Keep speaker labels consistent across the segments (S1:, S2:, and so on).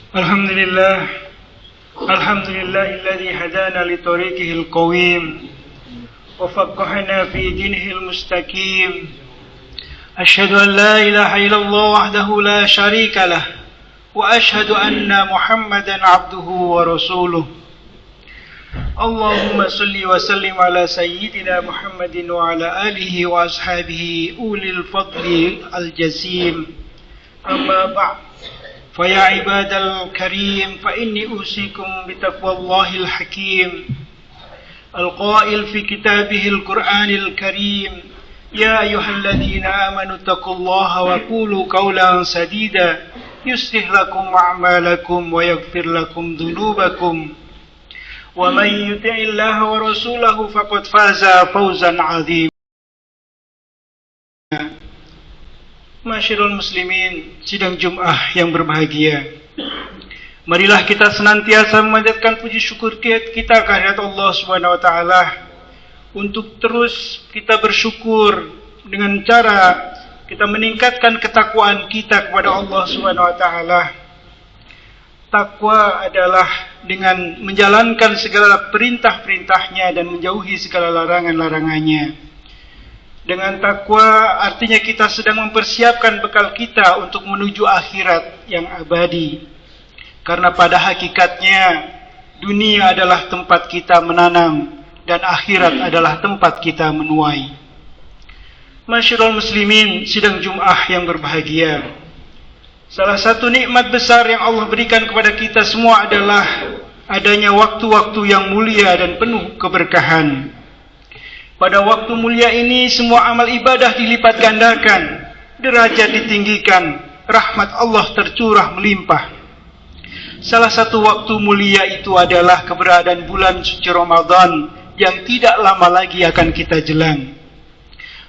S1: الحمد لله الذي هدانا لطريقه القويم وفقهنا في دينه المستقيم. أشهد أن لا إله إلا الله وحده لا شريك له وأشهد أن محمدا عبده ورسوله. اللهم صل وسلم على سيدنا محمد وعلى آله وأصحابه أولي الفضل الجسيم. أما بعد، فيا عباد الكريم، فإني أوصيكم بتقوى الله الحكيم القائل في كتابه القرآن الكريم: يا أيها الذين آمنوا اتقوا الله وقولوا قولا سديدا يصلح لكم أعمالكم ويغفر لكم ذنوبكم ومن يطع الله ورسوله فقد فاز فوزا عظيما. Masyarul muslimin, sidang Jum'ah yang berbahagia, marilah kita senantiasa memanjatkan puji syukur kita kehadirat Allah Subhanahu wa taala, untuk terus kita bersyukur dengan cara kita meningkatkan ketakwaan kita kepada Allah Subhanahu wa taala. Takwa adalah dengan menjalankan segala perintah-perintahnya dan menjauhi segala larangan-larangannya. Dengan takwa artinya kita sedang mempersiapkan bekal kita untuk menuju akhirat yang abadi. Karena pada hakikatnya dunia adalah tempat kita menanam dan akhirat adalah tempat kita menuai. Masyarul muslimin, sidang Jum'ah yang berbahagia, salah satu nikmat besar yang Allah berikan kepada kita semua adalah adanya waktu-waktu yang mulia dan penuh keberkahan. Pada waktu mulia ini semua amal ibadah dilipat gandakan, derajat ditinggikan, rahmat Allah tercurah melimpah. Salah satu waktu mulia itu adalah keberadaan bulan suci Ramadan yang tidak lama lagi akan kita jelang.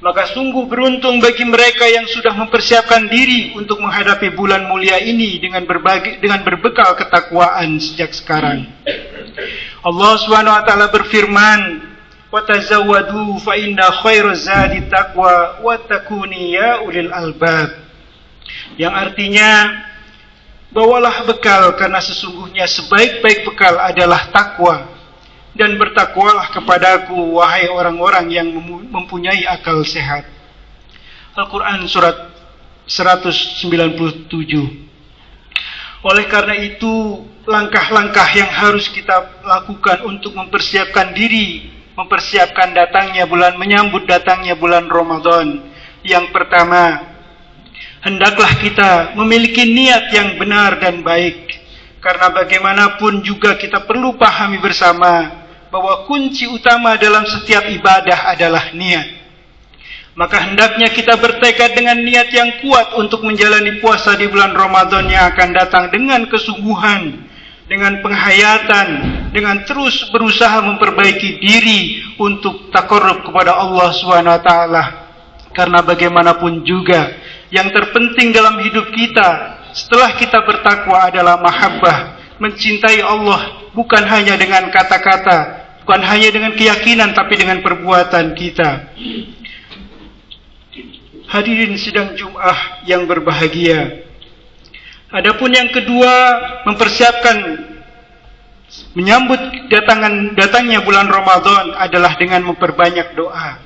S1: Maka sungguh beruntung bagi mereka yang sudah mempersiapkan diri untuk menghadapi bulan mulia ini dengan berbekal ketakwaan sejak sekarang. Allah Subhanahu wa taala berfirman: "Watazawwadu fa inna khairaz zadi taqwa wattaquni ya ulil albab." Yang artinya, bawalah bekal karena sesungguhnya sebaik-baik bekal adalah takwa, dan bertakwalah kepadaku wahai orang-orang yang mempunyai akal sehat. Al-Quran surat 197. Oleh karena itu, langkah-langkah yang harus kita lakukan untuk mempersiapkan diri, mempersiapkan menyambut datangnya bulan Ramadan. Yang pertama, hendaklah kita memiliki niat yang benar dan baik. Karena bagaimanapun juga kita perlu pahami bersama bahwa kunci utama dalam setiap ibadah adalah niat. Maka hendaknya kita bertekad dengan niat yang kuat untuk menjalani puasa di bulan Ramadan yang akan datang dengan kesungguhan, dengan penghayatan, dengan terus berusaha memperbaiki diri untuk taqarrub kepada Allah Subhanahu wa taala. Karena bagaimanapun juga yang terpenting dalam hidup kita setelah kita bertakwa adalah mahabbah, mencintai Allah bukan hanya dengan kata-kata, bukan hanya dengan keyakinan, tapi dengan perbuatan kita. Hadirin sidang Jum'ah yang berbahagia, adapun yang kedua, mempersiapkan menyambut datangnya bulan Ramadan adalah dengan memperbanyak doa.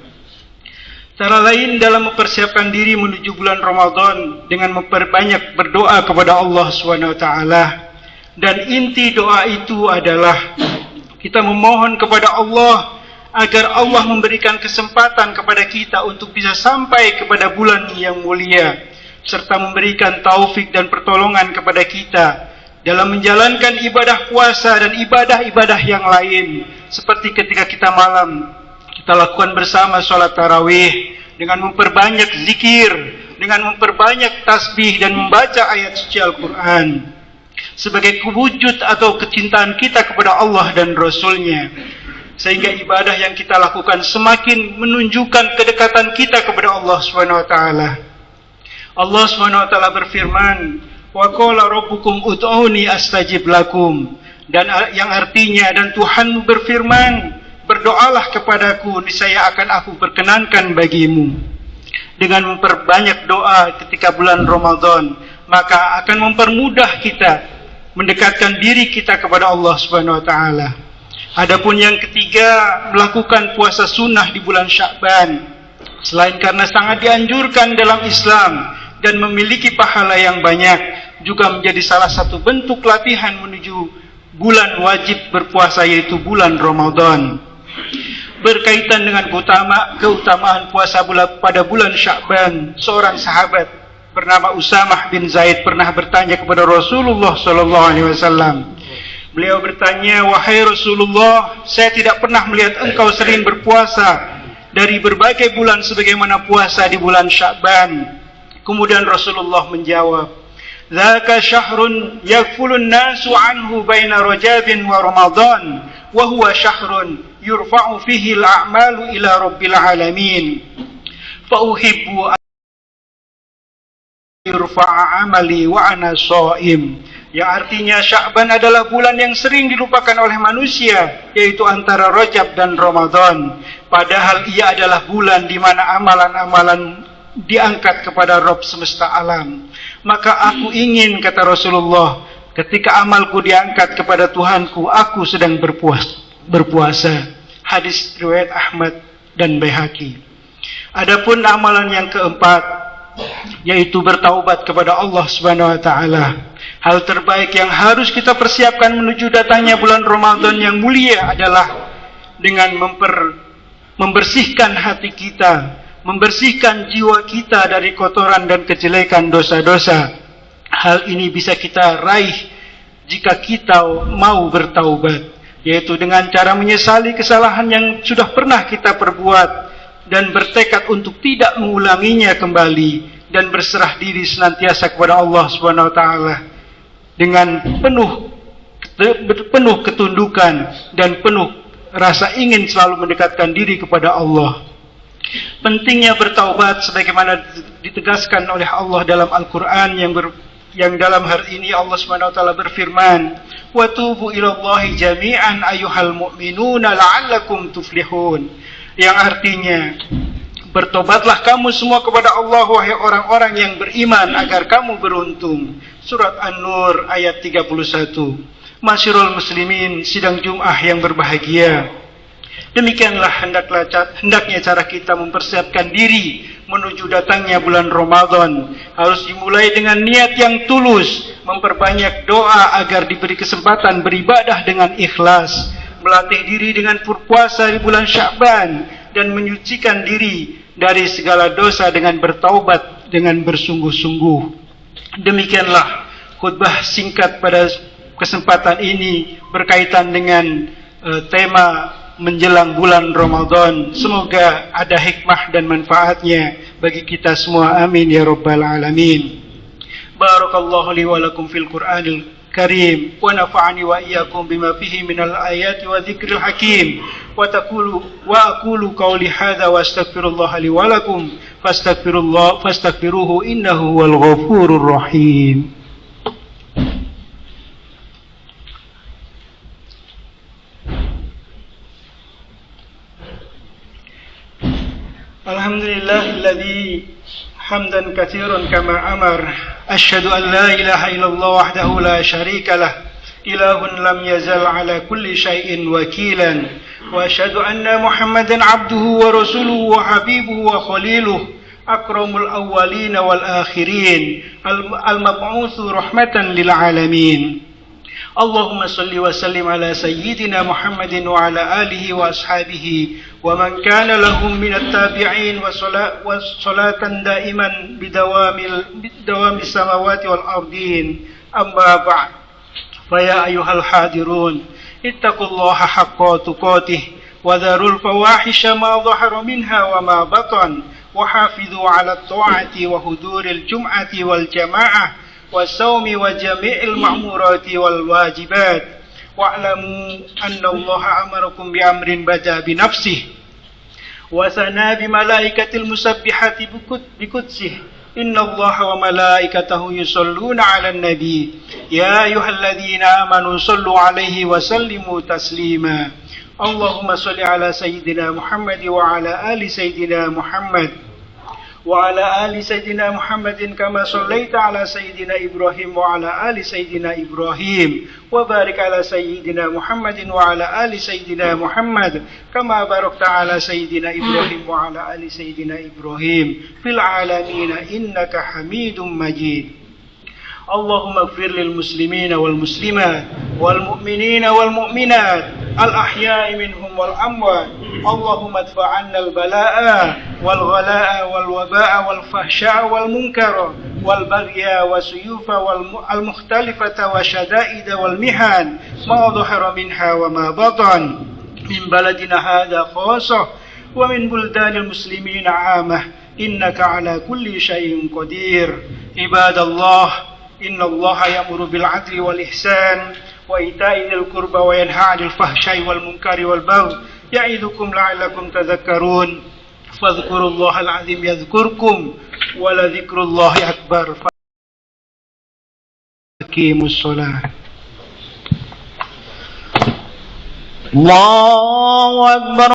S1: Cara lain dalam mempersiapkan diri menuju bulan Ramadan dengan memperbanyak berdoa kepada Allah SWT. Dan inti doa itu adalah kita memohon kepada Allah agar Allah memberikan kesempatan kepada kita untuk bisa sampai kepada bulan yang mulia, serta memberikan taufik dan pertolongan kepada kita dalam menjalankan ibadah puasa dan ibadah-ibadah yang lain. Seperti ketika kita malam, kita lakukan bersama sholat tarawih dengan memperbanyak zikir, dengan memperbanyak tasbih dan membaca ayat suci Al-Quran sebagai wujud atau kecintaan kita kepada Allah dan Rasul-Nya, sehingga ibadah yang kita lakukan semakin menunjukkan kedekatan kita kepada Allah Subhanahu wa taala. Allah Subhanahu wa taala berfirman, "Wa qala rabbukum ud'uni astajib lakum." Dan yang artinya, dan Tuhanmu berfirman, "Berdoalah kepadaku, niscaya akan aku perkenankan bagimu." Dengan memperbanyak doa ketika bulan Ramadan, maka akan mempermudah kita mendekatkan diri kita kepada Allah Subhanahu wa taala. Adapun yang ketiga, melakukan puasa sunnah di bulan Sya'ban. Selain karena sangat dianjurkan dalam Islam dan memiliki pahala yang banyak, juga menjadi salah satu bentuk latihan menuju bulan wajib berpuasa, yaitu bulan Ramadan. Berkaitan dengan keutamaan puasa pada bulan Sya'ban, seorang sahabat bernama Usamah bin Zaid pernah bertanya kepada Rasulullah SAW. Beliau bertanya, "Wahai Rasulullah, saya tidak pernah melihat engkau sering berpuasa dari berbagai bulan sebagaimana puasa di bulan Sya'ban." Kemudian Rasulullah menjawab, "Dzaka syahrun yaghfulun nasu anhu baina Rajabin wa Ramadan, wa huwa syahrun yurfa'u fihi al-a'malu ila rabbil alamin. Fa uhibbu yurfa'a amali wa ana shaim." Yang artinya Sya'ban adalah bulan yang sering dilupakan oleh manusia, yaitu antara Rajab dan Ramadan. Padahal ia adalah bulan di mana amalan-amalan diangkat kepada Rabb semesta alam. Maka aku ingin, kata Rasulullah, ketika amalku diangkat kepada Tuhanku, aku sedang berpuasa. Hadis riwayat Ahmad dan Baihaqi. Adapun amalan yang keempat, yaitu bertaubat kepada Allah Subhanahu wa taala. Hal terbaik yang harus kita persiapkan menuju datangnya bulan Ramadan yang mulia adalah dengan membersihkan hati kita, membersihkan jiwa kita dari kotoran dan kejelekan dosa-dosa. Hal ini bisa kita raih jika kita mau bertaubat, yaitu dengan cara menyesali kesalahan yang sudah pernah kita perbuat dan bertekad untuk tidak mengulanginya kembali, dan berserah diri senantiasa kepada Allah Subhanahu wa taala dengan penuh ketundukan dan penuh rasa ingin selalu mendekatkan diri kepada Allah. Pentingnya bertaubat sebagaimana ditegaskan oleh Allah dalam Al-Qur'an yang dalam hari ini Allah Subhanahu wa taala berfirman, "Wa tubu ilallahi jami'an ayyuhal mu'minuna la'allakum tuflihun." Yang artinya, bertobatlah kamu semua kepada Allah, wahai orang-orang yang beriman, agar kamu beruntung. Surat An-Nur ayat 31. Masyarul muslimin, sidang Jum'ah yang berbahagia. Demikianlah hendaknya cara kita mempersiapkan diri menuju datangnya bulan Ramadan. Harus dimulai dengan niat yang tulus, memperbanyak doa agar diberi kesempatan beribadah dengan ikhlas, melatih diri dengan berpuasa di bulan Sya'ban, dan menyucikan diri dari segala dosa dengan bertaubat dengan bersungguh-sungguh. Demikianlah khutbah singkat pada kesempatan ini berkaitan dengan tema menjelang bulan Ramadan. Semoga ada hikmah dan manfaatnya bagi kita semua. Amin ya rabbal alamin. Barakallahu li wa lakum fil Qur'anil Karim wa nafa'ani wa iyyakum bima fihi minal ayati wa dzikril hakim. Wa aqulu qawli hadza wa astaghfirullah li wa lakum fastaghfiruhu innahu wal ghafurur rahim. Alhamdulillahilladzi hamdan katsiran kama amar. Asyhadu an la ilaha illallah wahdahu la syarika lah, ilahun lam yazal ala kulli syai'in wakilan. Wa asyhadu anna Muhammadan abduhu wa rasuluhu wa habibuhu wa khaliluhu, akramul awwalin wal akhirin, al-mab'utsu rahmatan lil alamin. Allahumma salli wa sallim ala sayyidina Muhammadin wa ala alihi wa ashabihi wa man kana lahum minat tabi'in wa salatan daiman bidawami samawati wal ardin. Amma ba'd. Fa ya ayyuhal hadirun, ittaqullaha haqqa tuqatih wa dharul fawahisha ma dhahara minha wa ma batan, wa hafidhu ala at-ta'ati wa huduril jum'ati wal jama'ah والصوم وجميع المأمورات والواجبات واعلموا أن الله أمركم بأمر بدأ بنفسه وثنى بملائكة المسبحة بقدسه إن الله وملائكته يصلون على النبي يا أيها الذين آمنوا صلوا عليه وسلموا تسليما اللهم صل على سيدنا محمد وعلى آل سيدنا محمد وعلى آل سيدنا محمد كما صليت على سيدنا إبراهيم وعلى آل سيدنا إبراهيم وبارك على سيدنا محمد وعلى آل سيدنا محمد كما باركت على سيدنا إبراهيم وعلى آل سيدنا إبراهيم في العالمين إنك حميد مجيد. اللهم اغفر للمسلمين والمسلمات والمؤمنين والمؤمنات الأحياء منهم والأموات. اللهم ادفع عنا البلاء والغلاء والوباء والفحشاء والمنكر والبغي والسيوف المختلفة والشدائد والمحن ما ظهر منها وما بطن من بلدنا هذا خاصة ومن بلدان المسلمين عامة إنك على كل شيء قدير. عباد الله إن الله يأمر بالعدل والإحسان وإيتاء ذي القربى وينهى عن الفحشاء والمنكر والبغي يعظكم لعلكم تذكرون فاذكروا الله العظيم يذكركم ولذكر الله أكبر فأقيموا الصلاة.
S2: الله أكبر.